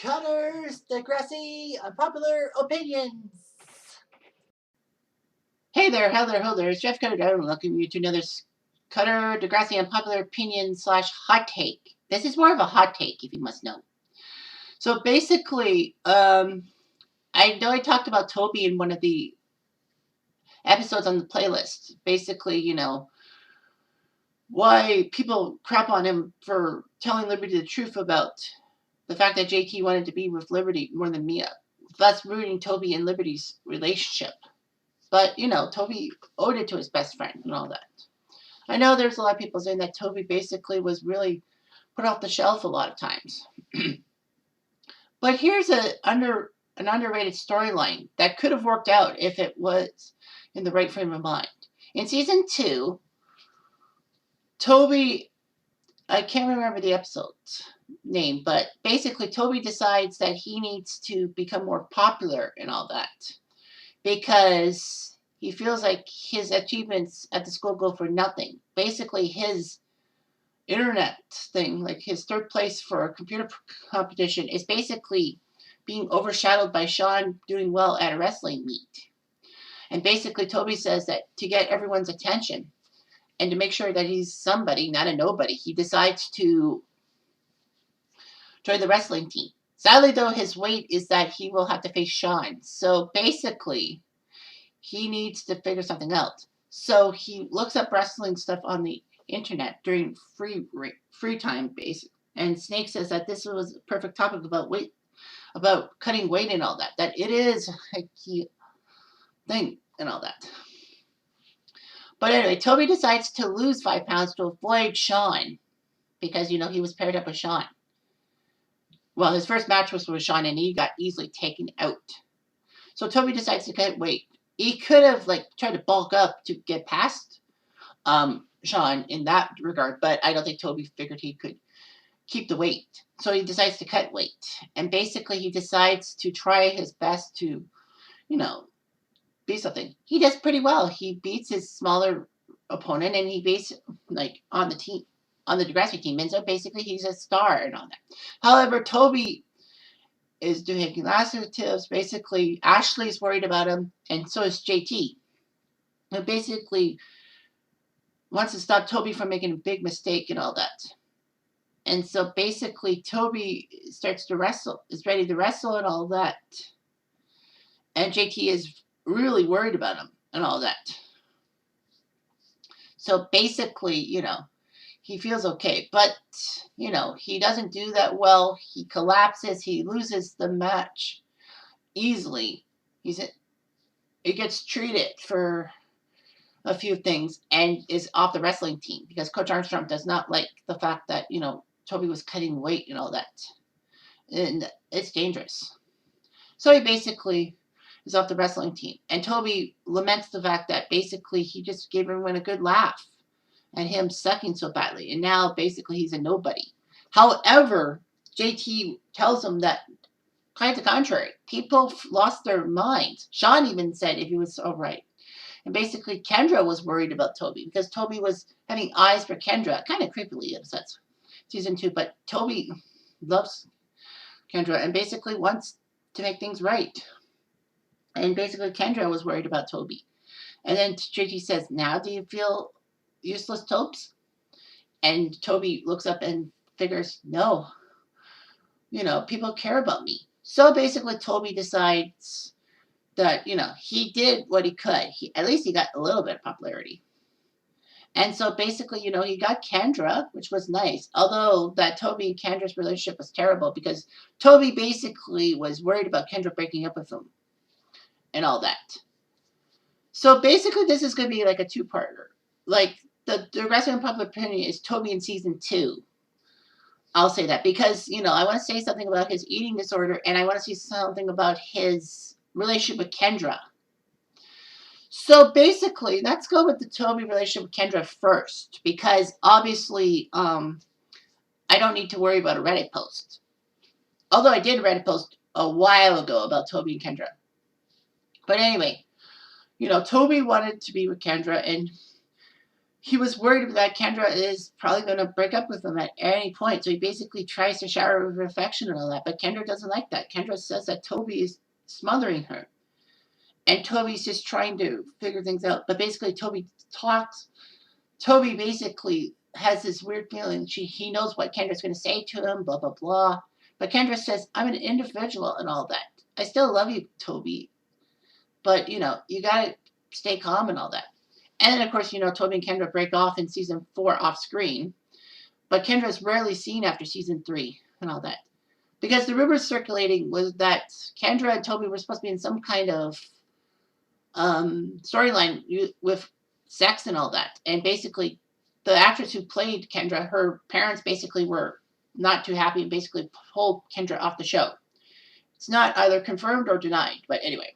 Cutters, Degrassi, unpopular opinions. Hey there, hello there. It's Jeff Cutter. I'm welcoming you to another Cutter, Degrassi, unpopular opinion / hot take. This is more of a hot take, if you must know. So basically, I know I talked about Toby in one of the episodes on the playlist. Basically, why people crap on him for telling Liberty the truth about the fact that JT wanted to be with Liberty more than Mia, thus ruining Toby and Liberty's relationship. But, Toby owed it to his best friend and all that. I know there's a lot of people saying that Toby basically was really put off the shelf a lot of times. But here's an underrated storyline that could have worked out if it was in the right frame of mind. In season 2, Toby, I can't remember the episode's name, but basically Toby decides that he needs to become more popular and all that because he feels like his achievements at the school go for nothing. Basically, his internet thing, like his third place for a computer competition, is basically being overshadowed by Sean doing well at a wrestling meet. And basically, Toby says that to get everyone's attention and to make sure that he's somebody, not a nobody, he decides to join the wrestling team. Sadly, though, his weight is that he will have to face Sean. So basically, he needs to figure something out. So he looks up wrestling stuff on the internet during free time, basically. And Snake says that this was a perfect topic about weight, about cutting weight and all that. That it is a key thing and all that. But anyway, Toby decides to lose 5 pounds to avoid Sean because, he was paired up with Sean. Well, his first match was with Sean and he got easily taken out. So Toby decides to cut weight. He could have tried to bulk up to get past Sean in that regard, but I don't think Toby figured he could keep the weight. So he decides to cut weight. And basically he decides to try his best to, be something. He does pretty well. He beats his smaller opponent and he beats on the team, on the Degrassi team. And so basically he's a star and all that. However, Toby is doing laxatives. Basically, Ashley's worried about him, and so is JT. Who basically wants to stop Toby from making a big mistake and all that. And so basically, Toby starts to wrestle, is ready to wrestle and all that. And JT is really worried about him and all that. So basically, he feels okay. But, he doesn't do that well. He collapses. He loses the match easily. He gets treated for a few things and is off the wrestling team because Coach Armstrong does not like the fact that, Toby was cutting weight and all that. And it's dangerous. So he basically is off the wrestling team. And Toby laments the fact that basically he just gave everyone a good laugh at him sucking so badly. And now basically he's a nobody. However, JT tells him that quite the contrary. People lost their minds. Sean even said if he was all right. And basically Kendra was worried about Toby because Toby was having eyes for Kendra. Kind of creepily, that's season 2. But Toby loves Kendra and basically wants to make things right. And basically Kendra was worried about Toby. And then JT says, now do you feel useless, Tobes? And Toby looks up and figures, no. People care about me. So basically Toby decides that, he did what he could. At least he got a little bit of popularity. And so basically, he got Kendra, which was nice. Although that Toby and Kendra's relationship was terrible because Toby basically was worried about Kendra breaking up with him and all that. So basically this is going to be like a 2-parter. The rest of the public opinion is Toby in season 2. I'll say that because, I want to say something about his eating disorder and I want to say something about his relationship with Kendra. So basically, let's go with the Toby relationship with Kendra first because obviously I don't need to worry about a Reddit post. Although I did a Reddit post a while ago about Toby and Kendra. But anyway, Toby wanted to be with Kendra and he was worried that Kendra is probably going to break up with him at any point. So he basically tries to shower her with affection and all that. But Kendra doesn't like that. Kendra says that Toby is smothering her. And Toby's just trying to figure things out. But basically, talks. Toby basically has this weird feeling. He knows what Kendra's going to say to him, blah, blah, blah. But Kendra says, I'm an individual and all that. I still love you, Toby. But, you got to stay calm and all that. And then, of course, Toby and Kendra break off in season 4 off screen. But Kendra's rarely seen after season 3 and all that. Because the rumors circulating was that Kendra and Toby were supposed to be in some kind of storyline with sex and all that. And basically, the actress who played Kendra, her parents basically were not too happy and basically pulled Kendra off the show. It's not either confirmed or denied, but anyway.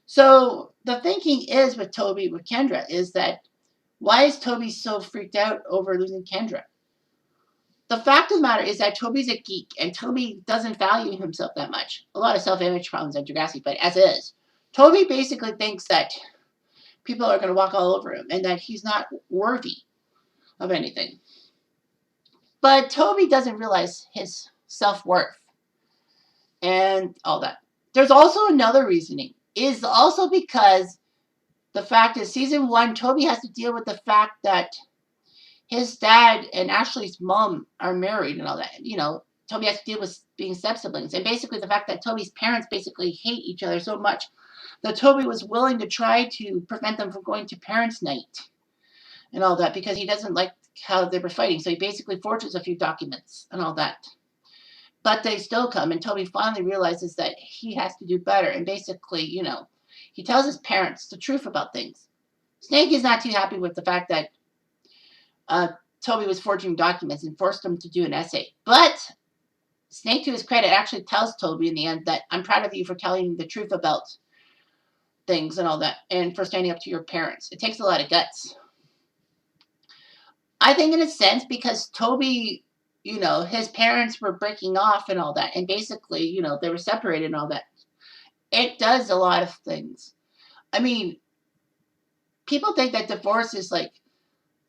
So the thinking is with Kendra, is that why is Toby so freaked out over losing Kendra? The fact of the matter is that Toby's a geek and Toby doesn't value himself that much. A lot of self-image problems at Degrassi, but as is. Toby basically thinks that people are going to walk all over him and that he's not worthy of anything. But Toby doesn't realize his self-worth and all that. There's also another reasoning. Is also because the fact is season 1, Toby has to deal with the fact that his dad and Ashley's mom are married and all that. Toby has to deal with being step-siblings. And basically the fact that Toby's parents basically hate each other so much that Toby was willing to try to prevent them from going to parents' night and all that because he doesn't like how they were fighting. So he basically forges a few documents and all that. But they still come, and Toby finally realizes that he has to do better. And basically, he tells his parents the truth about things. Snake is not too happy with the fact that Toby was forging documents and forced him to do an essay. But Snake, to his credit, actually tells Toby in the end that I'm proud of you for telling the truth about things and all that, and for standing up to your parents. It takes a lot of guts. I think in a sense because Toby, his parents were breaking off and all that, and basically, they were separated and all that. It does a lot of things. I mean, people think that divorce is like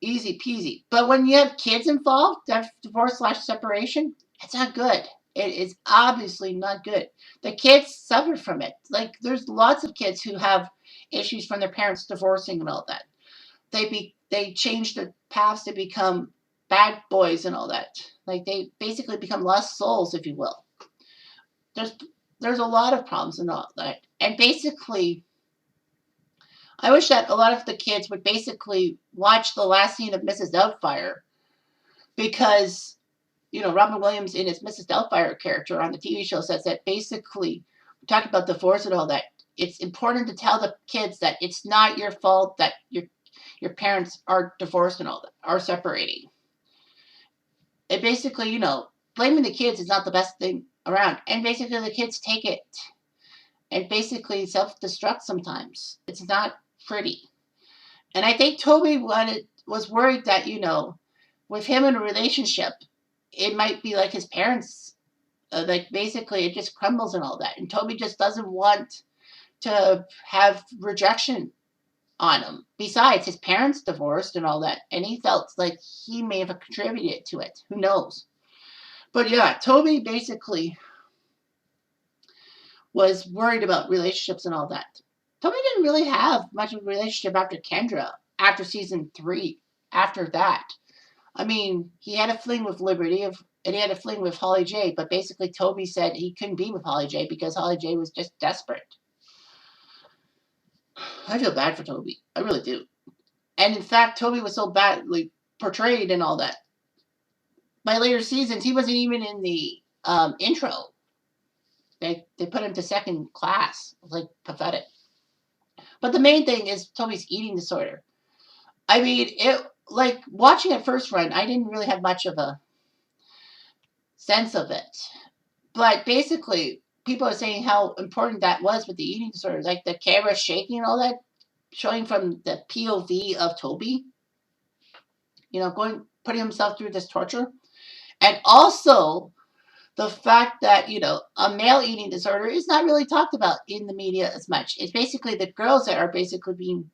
easy peasy, but when you have kids involved, that divorce/separation, it's not good. It is obviously not good. The kids suffer from it. Like there's lots of kids who have issues from their parents divorcing and all that. They change their paths to become bad boys and all that. Like they basically become lost souls, if you will. There's a lot of problems and all that. And basically, I wish that a lot of the kids would basically watch the last scene of Mrs. Doubtfire because, Robin Williams in his Mrs. Doubtfire character on the TV show says that basically, we talk about divorce and all that. It's important to tell the kids that it's not your fault that your parents are divorced and all that, are separating. It basically, blaming the kids is not the best thing around. And basically the kids take it and basically self-destruct sometimes. It's not pretty. And I think Toby was worried that, with him in a relationship, it might be like his parents. Like basically it just crumbles and all that. And Toby just doesn't want to have rejection on him. Besides, his parents divorced and all that, and he felt like he may have contributed to it. Who knows? But yeah, Toby basically was worried about relationships and all that. Toby didn't really have much of a relationship after Kendra, after season 3, after that. I mean, he had a fling with Liberty, and he had a fling with Holly J, but basically Toby said he couldn't be with Holly J because Holly J was just desperate. I feel bad for Toby. I really do. And in fact, Toby was so badly portrayed and all that. By later seasons, he wasn't even in the intro. They put him to second class. It was like pathetic. But the main thing is Toby's eating disorder. I mean, it like watching it first run, I didn't really have much of a sense of it. But basically, people are saying how important that was with the eating disorder. Like the camera shaking and all that, showing from the POV of Toby, putting himself through this torture. And also the fact that, a male eating disorder is not really talked about in the media as much. It's basically the girls that are basically being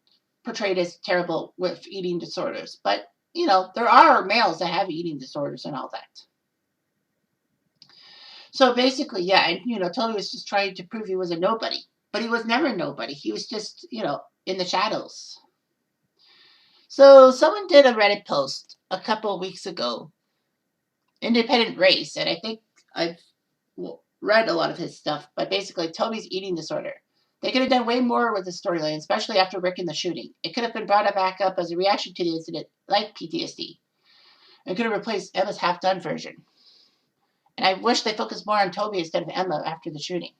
portrayed as terrible with eating disorders. But, there are males that have eating disorders and all that. So basically, yeah, and, Toby was just trying to prove he was a nobody. But he was never a nobody. He was just, in the shadows. So someone did a Reddit post a couple of weeks ago, independent race, and I think I've read a lot of his stuff, but basically Toby's eating disorder. They could have done way more with the storyline, especially after Rick and the shooting. It could have been brought back up as a reaction to the incident, like PTSD. It could have replaced Emma's half-done version. And I wish they focused more on Toby instead of Emma after the shooting.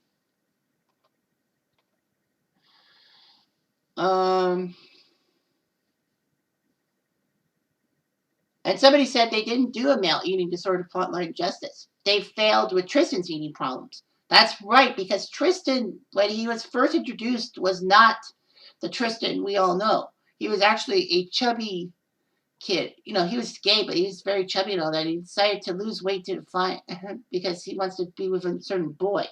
And somebody said they didn't do a male eating disorder plotline justice. They failed with Tristan's eating problems. That's right, because Tristan, when he was first introduced, was not the Tristan we all know. He was actually a chubby kid. He was gay, but he was very chubby and all that. He decided to lose weight to find because he wants to be with a certain boy.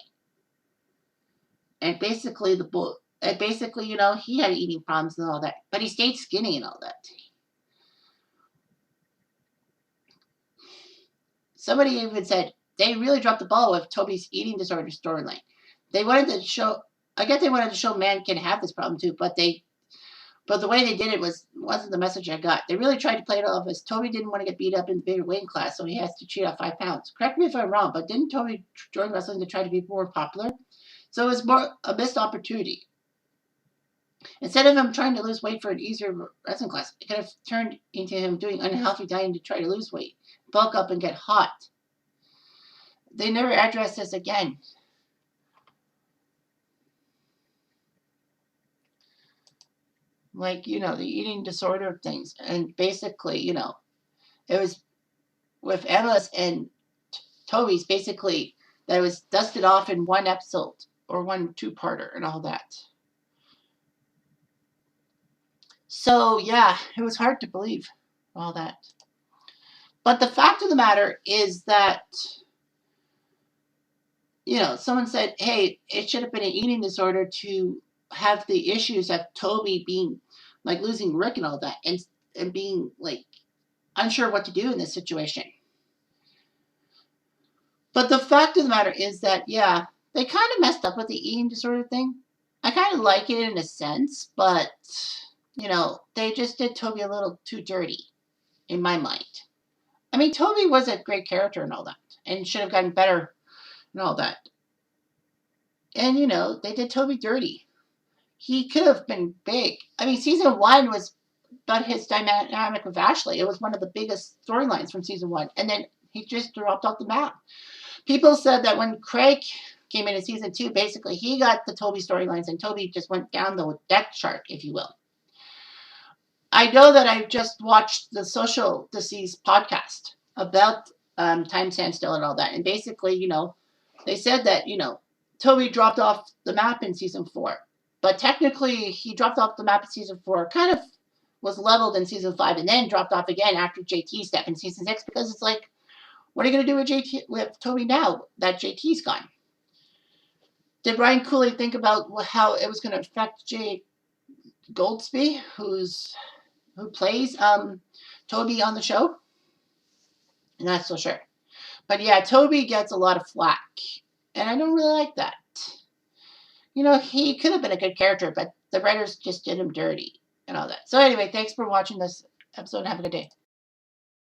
And basically, he had eating problems and all that, but he stayed skinny and all that. Somebody even said they really dropped the ball with Toby's eating disorder storyline. They wanted to show, I guess they wanted to show men can have this problem too, but the way they did it wasn't the message I got. They really tried to play it off as Toby didn't want to get beat up in the bigger weight class, so he has to cheat off 5 pounds. Correct me if I'm wrong, but didn't Toby join wrestling to try to be more popular? So it was more a missed opportunity. Instead of him trying to lose weight for an easier wrestling class, it could have turned into him doing unhealthy dieting to try to lose weight, bulk up, and get hot. They never addressed this again. Like, the eating disorder things. And basically, it was with Emma's and Toby's, basically, that it was dusted off in one episode or one two-parter and all that. So, yeah, it was hard to believe all that. But the fact of the matter is that, someone said, hey, it should have been an eating disorder to have the issues of Toby being, like, losing Rick and all that, and being, like, unsure what to do in this situation. But the fact of the matter is that, yeah, they kind of messed up with the eating disorder thing. I kind of like it in a sense, but, they just did Toby a little too dirty, in my mind. I mean, Toby was a great character and all that, and should have gotten better and all that. And, they did Toby dirty. He could have been big. I mean, season 1 was about his dynamic with Ashley. It was one of the biggest storylines from season 1. And then he just dropped off the map. People said that when Craig came in season 2, basically, he got the Toby storylines, and Toby just went down the deck chart, if you will. I know that I just watched the Social Disease podcast about Time Standstill and all that. And basically, they said that, Toby dropped off the map in season 4. But technically, he dropped off the map in season 4, kind of was leveled in season 5, and then dropped off again after JT stepped in season 6, because it's like, what are you going to do with Toby now that JT's gone? Did Ryan Cooley think about how it was going to affect Jay Goldsby, who plays Toby on the show? I'm not so sure. But yeah, Toby gets a lot of flack, and I don't really like that. He could have been a good character, but the writers just did him dirty and all that. So anyway, thanks for watching this episode, and have a good day.